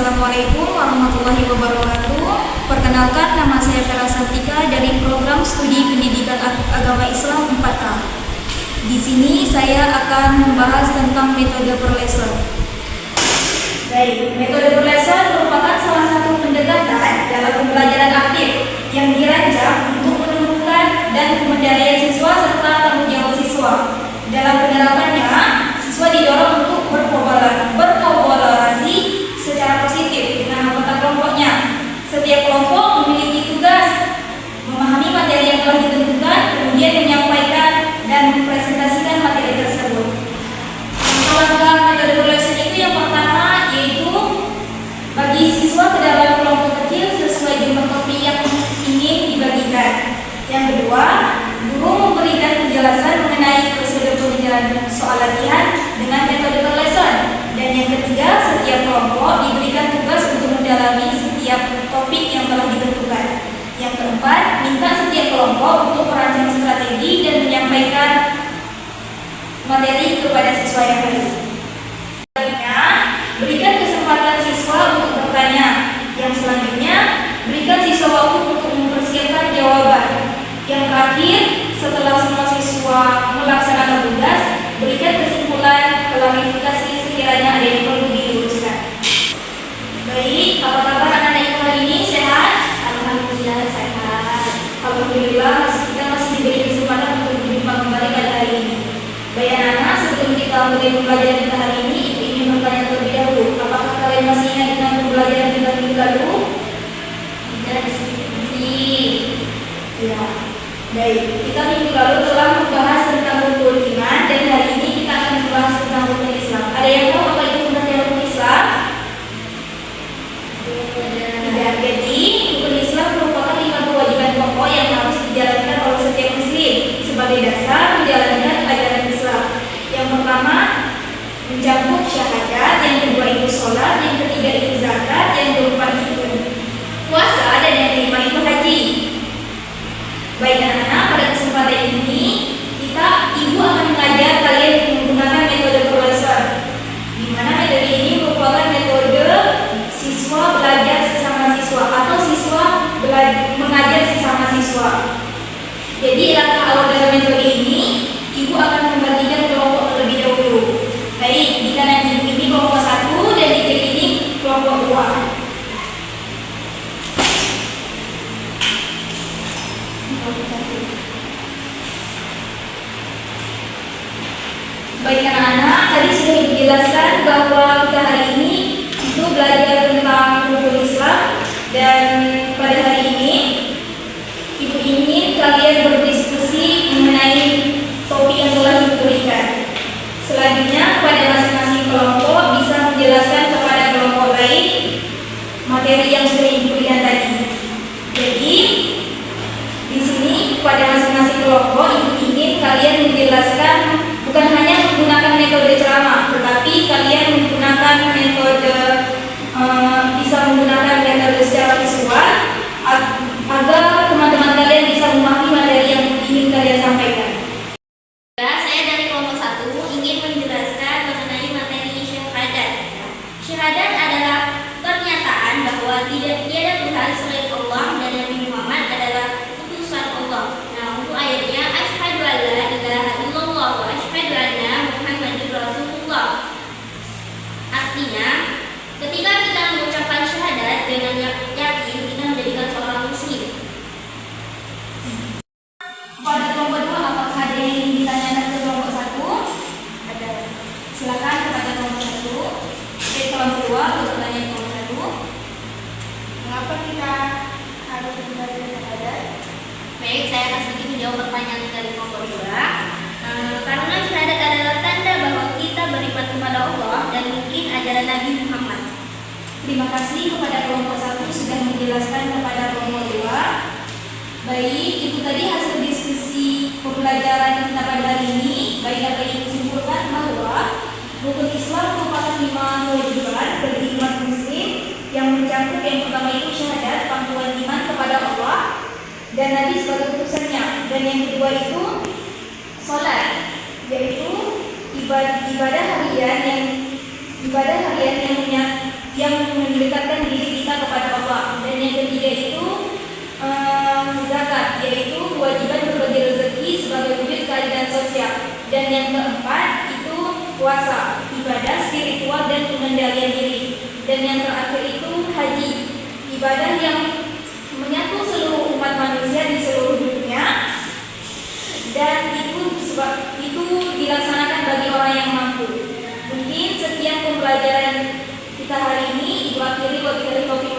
Assalamualaikum warahmatullahi wabarakatuh. Perkenalkan, nama saya Vera Santika dari program studi pendidikan agama Islam 4A. Di sini saya akan membahas tentang metode per lesson. Baik, metode per lesson merupakan salah satu pendekatan dalam pembelajaran aktif yang dirancang untuk menumbuhkan dan memberdayakan siswa serta tanggung jawab siswa. Dalam penerapannya, siswa didorong untuk berkolaborasi secara positif dengan anggota kelompoknya. Setiap kelompok memiliki tugas memahami materi yang telah ditentukan, kemudian menyampaikan dan mempresentasikan materi tersebut. Langkah metode per lesson itu yang pertama yaitu bagi siswa ke dalam kelompok kecil sesuai jumlah topik yang ingin dibagikan. Yang kedua, guru memberikan penjelasan mengenai prosedur pengerjaan soal latihan dengan metode per lesson. Dan yang ketiga, setiap kelompok diberikan tugas untuk mendalami setiap topik yang telah ditentukan. Yang keempat, minta setiap kelompok untuk merancang strategi dan menyampaikan materi kepada siswa yang lain. Selanjutnya, berikan kesempatan siswa untuk bertanya. Yang selanjutnya, berikan siswa waktu untuk mempersiapkan jawaban. Yang terakhir, setelah semua siswa melaksanakan tugas, berikan kesimpulan klarifikasi sekiranya ada yang perlu diluruskan. Baik, apa kabar anak-anak ibu hari ini? Sehat? Alhamdulillah sehat. Alhamdulillah kita masih diberi kesempatan untuk berjumpa kembali pada hari ini. Baik anak-anak, sebelum kita mulai pembelajaran kita hari ini, ibu ingin bertanya terlebih dahulu. Apakah kalian masih ingat dengan pembelajaran kita minggu lalu? Ya. Baik, kita minggu lalu telah membahas tentang rukun iman dan hari ini kita akan membahas tentang rukun Islam. Ada yang tahu apa itu sebenarnya rukun Islam? Tidak. Jadi, rukun Islam merupakan 5 kewajiban pokok yang harus dijalankan oleh setiap muslim sebagai dasar menjalankan ajaran Islam. Yang pertama, mencakup syahadat, yang kedua itu sholat, yang ketiga itu zakat, yang keempat itu puasa, dan yang kelima itu haji. Baik anak-anak, pada kesempatan ini ibu akan mengajar kalian menggunakan metode per lesson, di mana metode ini merupakan metode siswa belajar sesama siswa atau siswa mengajar sesama siswa. Jadi langkah awal dalam metode ini, ibu akan membagikan kelompok terlebih dahulu. Baik, di kanan ibu ini kelompok 1 dan di kiri ini kelompok 2. Baik anak-anak, tadi sudah dijelaskan bahwa kita hari ini itu belajar tentang rukun Islam, dan pada hari ini ibu ingin kalian berdiskusi mengenai topik yang telah diberikan. Selanjutnya kepada masing-masing kelompok bisa menjelaskan kepada kelompok lain materi yang sudah diberikan tadi. Jadi di sini pada masing-masing kelompok ibu ingin kalian menjelaskan bukan hanya menggunakan metode ceramah, tetapi kalian menggunakan metode bisa menggunakan metode secara visual agar teman-teman kalian bisa memahami materi yang ingin kalian sampaikan. Saya dari kelompok 1 ingin menjelaskan mengenai materi syahadat. Syahadat adalah pernyataan bahwa tidak tiada Tuhan selain Allah dan Nabi Muhammad adalah utusan Allah. Nah, untuk ayatnya asyhadu an la ilaha illallah wa asyhadu anna Muhammadur Rasulullah. Artinya, ketika kita mengucapkan syahadat dengan yakin, kita menjadikan seorang muslim. Pada kelompok 2, apakah ada yang ingin ditanyakan ke kelompok 1? Ada. Silakan kepada kelompok 1. Kelompok 2 untuk bertanya ke kelompok 1. Mengapa kita harus belajar syahadat? Baik, saya akan sedikit menjawab pertanyaan dari kelompok 2. Karena syahadat adalah tanda bahwa kita beriman kepada Allah dan mungkin ajaran Nabi Muhammad. Terima kasih kepada kelompok 1 sudah menjelaskan kepada kelompok 2. Baik, itu tadi hasil diskusi pembelajaran kita pada hari ini. Baik, dapat ibu simpulkan bahwa rukun Islam merupakan 5 kewajiban bagi umat muslim yang mencakup yang pertama itu syahadat, pengakuan iman kepada Allah dan Nabi sebagai utusannya, dan yang kedua itu sholat, yaitu ibadah harian yang yang mendekatkan diri kita kepada Allah. Dan yang ketiga itu zakat, yaitu kewajiban berbagi rezeki sebagai wujud keadilan sosial. Dan yang keempat itu puasa, ibadah spiritual dan pengendalian diri. Dan yang terakhir itu haji, ibadah yang menyatu seluruh umat manusia di seluruh dunia, dan itu dilaksanakan bagi orang yang mampu. Mungkin sekian pembelajaran kita hari ini. Ibu akhiri wa billahi taufiq